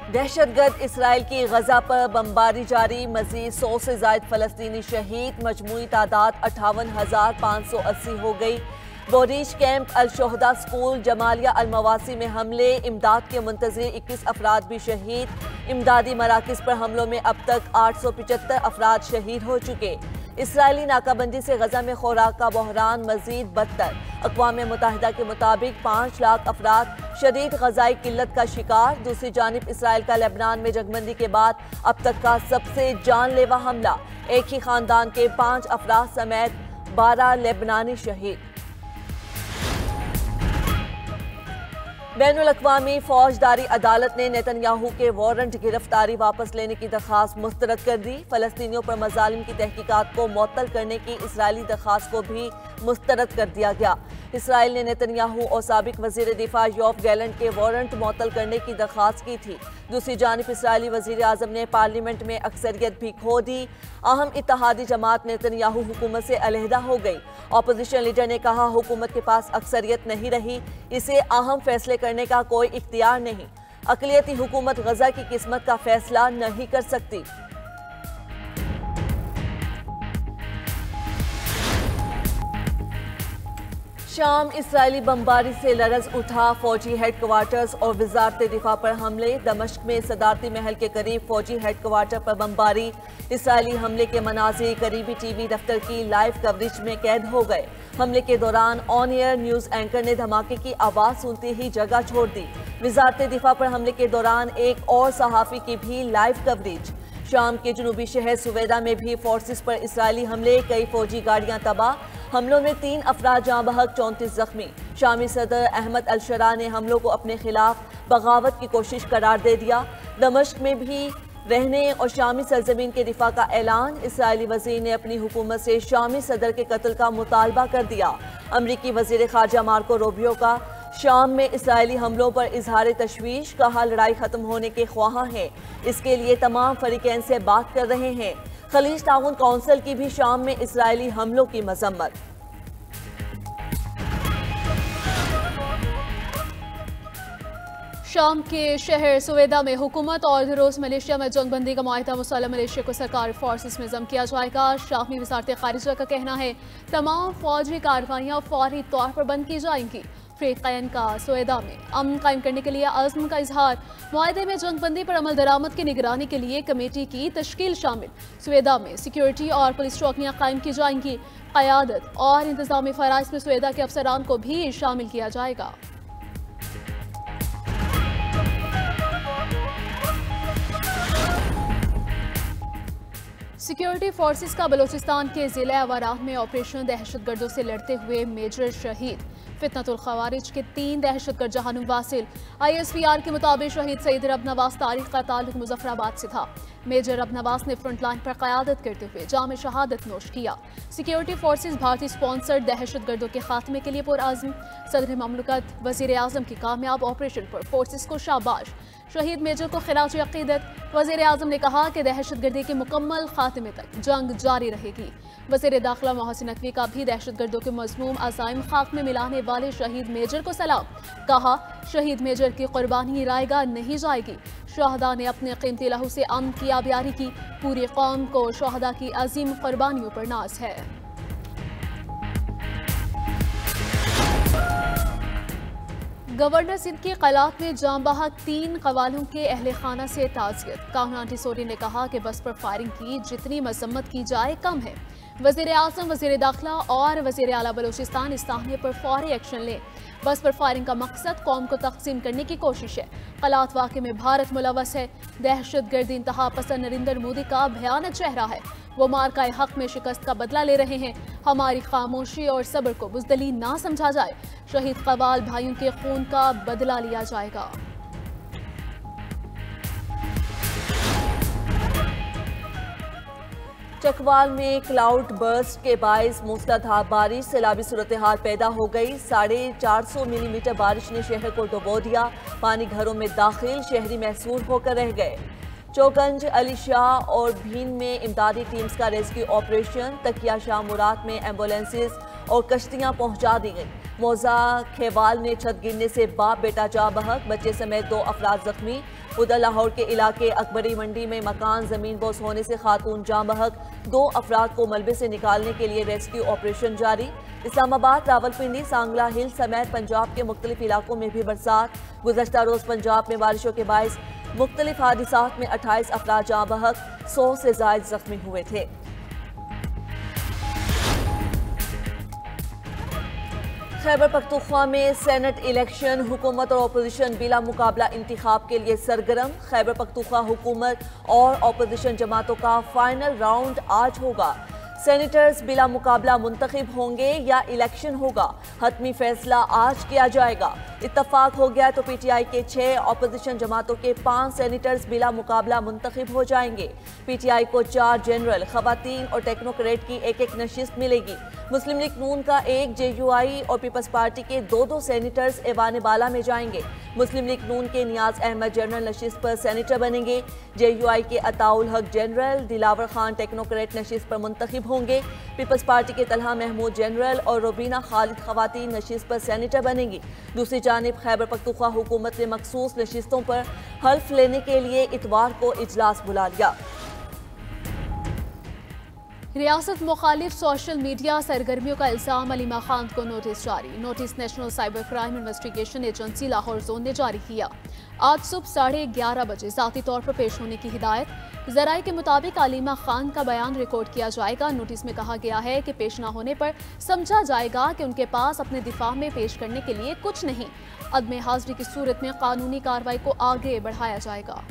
दहशतगर्द Israel की गजा पर बमबारी जारी, मजीद 100 से जायद फलस्तीनी शहीद, मजमूई तादाद 58,580 हो गई। बोरीज कैंप, अल-शोहदा स्कूल, जमालिया अल-मवासी में हमले, इमदाद के मुंतज़िर 21 अफराद भी शहीद। इमदादी मराकिज़ पर हमलों में अब तक 875 अफराद शहीद हो चुके। इसराइली नाकाबंदी से गजा में खुराक का बहरान मजीद बदतर। अक़वाम मुत्तहिदा के मुताबिक 5 लाख अफराद शदीद ग़ज़ाई किल्लत का शिकार। दूसरी जानिब इसराइल का लेबनान में जंगबंदी के बाद अब तक का सबसे जानलेवा हमला, एक ही खानदान के 5 अफराद समेत 12 लेबनानी शहीद। बैनुल अक़वामी फौजदारी अदालत ने नेतन्याहू के वारंट गिरफ्तारी वापस लेने की दरख्वास्त मुस्तरद कर दी। फ़लस्तीनियों पर मज़ालिम की तहकीकात को मुअत्तल करने की इसराइली दरख्वास्त को भी मुस्तरद कर दिया गया। इसराइल ने नेतन्याहू और साबिक वज़ीर दिफा योव गैलेंट के वारंट मुअत्तल करने की दरख्वास्त की थी। दूसरी जानिब इसराइली वज़ीर आज़म ने पार्लियामेंट में अक्सरियत भी खो दी। अहम इत्तेहादी जमात नेतन्याहू हुकूमत से अलहदा हो गई। अपोजिशन लीडर ने कहा, हुकूमत के पास अक्सरियत नहीं रही, इसे अहम फैसले करने का कोई इख्तियार नहीं। अक़लियती हुकूमत गजा की किस्मत का फैसला नहीं कर सकती। शाम इसराइली बमबारी से लरज़ उठा, फौजी हेडक्वार्टर्स और वजारत दिफा पर हमले। दमिश्क में सदारती महल के करीब फौजी हेडक्वार्टर पर बमबारी। इसराइली हमले के मनाज़िर करीबी टीवी दफ्तर की लाइव कवरेज में कैद हो गए। हमले के दौरान ऑन एयर न्यूज़ एंकर ने धमाके की आवाज़ सुनते ही जगह छोड़ दी। वजारत दिफा पर हमले के दौरान एक और सहाफ़ी की भी लाइव कवरेज। शाम के जनूबी शहर सुवेदा में भी फोर्सेस पर इसराइली हमले, कई फौजी गाड़ियां तबाह। हमलों में 3 अफराद जाँ बहक, 34 जख्मी। शामी सदर अहमद अल-शरा ने हमलों को अपने खिलाफ बगावत की कोशिश करार दे दिया। दमिश्क में भी रहने और शामी सरजमीन के दिफा का ऐलान। इसराइली वजीर ने अपनी हुकूमत से शामी सदर के कत्ल का मुतालबा कर दिया। अमरीकी वजीर खारजा मार्को रूबियो का शाम में इसराइली हमलों पर इजहार तशवीश, कहा लड़ाई खत्म होने के ख्वाहां हैं, इसके लिए तमाम फरीकैन से बात कर रहे हैं। खलीज ताउन काउंसिल की भी शाम में इसराइली हमलों की मजम्मत। शाम के शहर सुवेदा में हुकूमत और रोज मलेशिया में जंगबंदी का मुआहिदा मुसल्लह मलेशिया को सरकारी फोर्सेस में जम किया जाएगा। शामी वज़ारत ख़ारिजा का कहना है तमाम फौजी कार्रवाइयाँ फौरी तौर पर बंद की जाएंगी। फ्रीकैन का सुवेदा में अमन कायम करने के लिए अज़्म का इजहार। मुआहिदे में जंगबंदी पर अमल दरामद की निगरानी के लिए कमेटी की तश्कील शामिल। सुवेदा में सिक्योरिटी और पुलिस चौकियाँ कायम की जाएंगी। क़यादत और इंतजामी फ़राइज़ में सुवेदा के अफसरान को भी शामिल किया जाएगा। सिक्योरिटी फोर्सेस का बलूचिस्तान के ज़िला अवाराह में ऑपरेशन दहशतगर्दों से लड़ते हुए मेजर शहीद। फितनतुल खवारिज के 3 दहशतगर्द जहानुम वासिल। ISPR के मुताबिक शहीद सईद रब नवाज तारीख का ताल्लुक मुजफ्फराबाद से था। मेजर रब नवाज ने फ्रंट लाइन पर क़यादत करते हुए जाम शहादत नोश किया। सिक्योरिटी फोर्सेस भारतीय स्पॉन्सर्ड दहशतगर्दों के खात्मे के लिए पुरअज़्म। सदर ममलकत वज़ीर आज़म की कामयाब ऑपरेशन पर फोर्सेस को शाबाश। शहीद मेजर को खिराज अक़ीदत। वज़ीर आज़म ने कहा कि दहशतगर्दी के मुकम्मल खात्मे तक जंग जारी रहेगी। वज़ीर दाखिला मोहसिन नकवी का भी दहशतगर्दों के मज़मूम अज़ाइम खाक में मिलाने वाले शहीद मेजर को सलाम। कहा, शहीद मेजर की कुर्बानी रायगा नहीं जाएगी। शहदा ने अपने कीमती लहू से अमन की आबियारी की। पूरी कौम को शहदा की अजीम कुर्बानियों पर नाज है। गवर्नर सिंध की क़लात में जाँ बहक 3 कवालों के अहले खाना से ताज़ियत। कान्हा टिसोरी ने कहा कि बस पर फायरिंग की जितनी मजम्मत की जाए कम है। वज़ीर आज़म, वज़ीर दाखिला और वज़ीर आला बलूचिस्तान इस ताहने पर फौरी एक्शन लें। बस पर फायरिंग का मकसद कौम को तकसीम करने की कोशिश है। क़लात वाक़े में भारत मुलवस है। दहशतगर्द इंतहा पसंद नरेंद्र मोदी का भयानक चेहरा है। वो मार्काए हक में शिकस्त का बदला ले रहे हैं। हमारी खामोशी और सब्र को बुज़दली ना समझा जाए। शहीद कवाल भाइयों के खून का बदला लिया जाएगा। चकवाल में क्लाउड बर्स्ट के बायस मूसलाधार बारिश, सैलाबी सूरत हाल पैदा हो गई। 450 मिलीमीटर बारिश ने शहर को डुबो दिया। पानी घरों में दाखिल, शहरी महसूर होकर रह गए। चौगंज, अली शाह और भीन में इमदादी टीम्स का रेस्क्यू ऑपरेशन। तकिया शाह मुराद में एम्बुलेंसेस और कश्तियां पहुंचा दी गई। मौजा खेवाल में छत गिरने से बाप बेटा जा बहक, बच्चे समेत 2 अफराद जख्मी। उधर लाहौर के इलाके अकबरी मंडी में मकान जमीन बोस होने से खातून जाँ बहक, 2 अफराद को मलबे से निकालने के लिए रेस्क्यू ऑपरेशन जारी। इस्लामाबाद, रावलपिंडी, सांगला हिल समेत पंजाब के मुख्तलिफ इलाकों में भी बरसात। गुज़श्ता रोज पंजाब में बारिशों के बायस मुख्तलिफ हादिसात में 28 अफराद जाँ बहक, 100 से ज़ायद जख्मी हुए थे। खैबर पख्तूनख्वा में सेनेट इलेक्शन, हुकूमत और अपोजिशन बिला मुकाबला इंतिखाब के लिए सरगर्म। खैबर पख्तूनख्वा हुकूमत और अपोजिशन जमातों का फाइनल राउंड आज होगा। सेनेटर्स बिला मुकाबला मुंतखब होंगे या इलेक्शन होगा, हतमी फैसला आज किया जाएगा। इत्तफाक हो गया तो पीटीआई के 6, अपोजिशन जमातों के 5 सेनेटर्स बिला मुकाबला मुंतखब हो जाएंगे। पीटीआई को 4 जनरल, खवातीन और टेक्नोक्रेट की 1-1 नशिस्त मिलेगी। मुस्लिम लीग नून का 1, जेयूआई और पीपल्स पार्टी के 2-2 सेनेटर्स ऐवान बाला में जाएंगे। मुस्लिम लीग नून के नियाज अहमद जनरल नशिस्त पर सेनेटर बनेंगे। जेयूआई के अताउल हक जनरल, दिलावर खान टेक्नोक्रेट नशिस्त पर मुंतखब होंगे। पीपल्स पार्टी के तलहा महमूद जनरल और रुबीना खालिद खवातीन नशिस्त पर सेनेटर बनेंगी। दूसरी जानिब खैबर पख्तूनख्वा हुकूमत ने मखसूस नशिस्तों पर हल्फ लेने के लिए इतवार को इजलास बुला लिया। रियासत मुखालिफ सोशल मीडिया सरगर्मियों का इल्जाम, अलीमा खान को नोटिस जारी। Notice national cyber crime investigation agency Lahore zone ने जारी किया। आज सुबह 11:30 बजे ज़ाती तौर पर पेश होने की हिदायत। ज़राए के मुताबिक अलीमा खान का बयान रिकॉर्ड किया जाएगा। नोटिस में कहा गया है कि पेश न होने पर समझा जाएगा कि उनके पास अपने दिफा में पेश करने के लिए कुछ नहीं। अदम हाजिरी की सूरत में कानूनी कार्रवाई को आगे बढ़ाया जाएगा।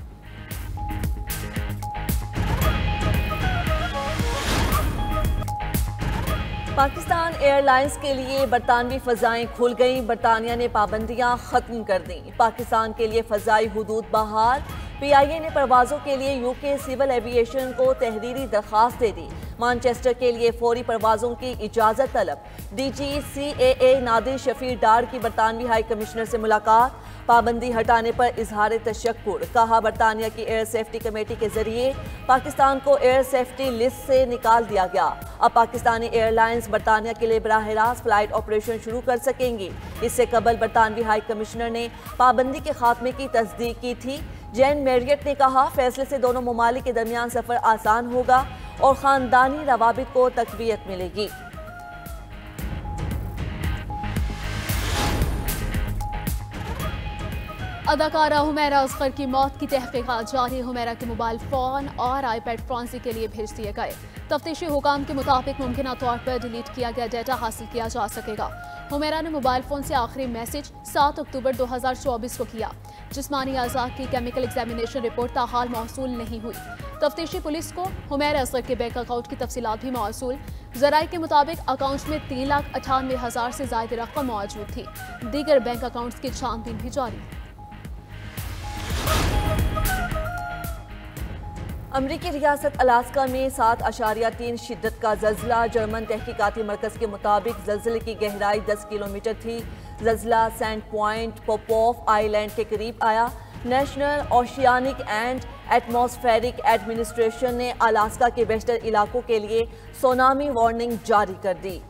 पाकिस्तान एयरलाइंस के लिए बरतानवी फ़ज़ाएं खुल गईं। बरतानिया ने पाबंदियां ख़त्म कर दी। पाकिस्तान के लिए फ़ज़ाई हुदूद बहाल। पीआईए ने परवाज़ों के लिए यूके सिविल एविएशन को तहरीरी दरख्वास्त दे दी। मानचेस्टर के लिए फौरी परवाज़ों की इजाज़त तलब। DGCAA नादिर शफीर डार की बरतानवी हाई कमिश्नर से मुलाकात। पाबंदी हटाने पर इजहार तशक्कुर। कहा बरतानिया की एयर सेफ्टी कमेटी के जरिए पाकिस्तान को एयर सेफ्टी लिस्ट से निकाल दिया गया। अब पाकिस्तानी एयरलाइंस बरतानिया के लिए बराह रास्त फ्लाइट ऑपरेशन शुरू कर सकेंगी। इससे कबल बरतानवी हाई कमिश्नर ने पाबंदी के खात्मे की तस्दीक की थी। जैन मैरियट ने कहा फैसले से दोनों ममालिक के दरमियान सफ़र आसान होगा और ख़ानदानी रवाबित को तक़वियत मिलेगी। अदाकारा हुमैरा असगर की मौत की तहकीकात जारी। हुमैरा के मोबाइल फ़ोन और आईपैड फॉरेंसिक के लिए भेज दिए गए। तफ्तीशी हुकाम के मुताबिक मुमकिन तौर पर डिलीट किया गया डेटा हासिल किया जा सकेगा। हुमैरा ने मोबाइल फ़ोन से आखिरी मैसेज 7 अक्टूबर 2024 को किया। जिस्मानी अज़ा की केमिकल एग्जामिनेशन रिपोर्ट ताहाल मौसूल नहीं हुई। तफ्तीशी पुलिस को हुमैरा असगर के बैंक अकाउंट की तफसीलात भी मौसूल। ज़राए के मुताबिक अकाउंट में 3,98,000 से ज़ायद रकम मौजूद थी। दीगर बैंक अकाउंट्स की छानबीन भी जारी। अमरीकी रियासत अलास्का में 7.3 शिद्दत का ज़ल्ज़ला। जर्मन तहकीकाती मरकज़ के मुताबिक ज़ल्ज़ले की गहराई 10 किलोमीटर थी। ज़ल्ज़ला सेंट पॉइंट पोपोफ आइलैंड के करीब आया। National oceanic and atmospheric administration ने अलास्का के वेस्टर्न इलाकों के लिए सुनामी वार्निंग जारी कर दी।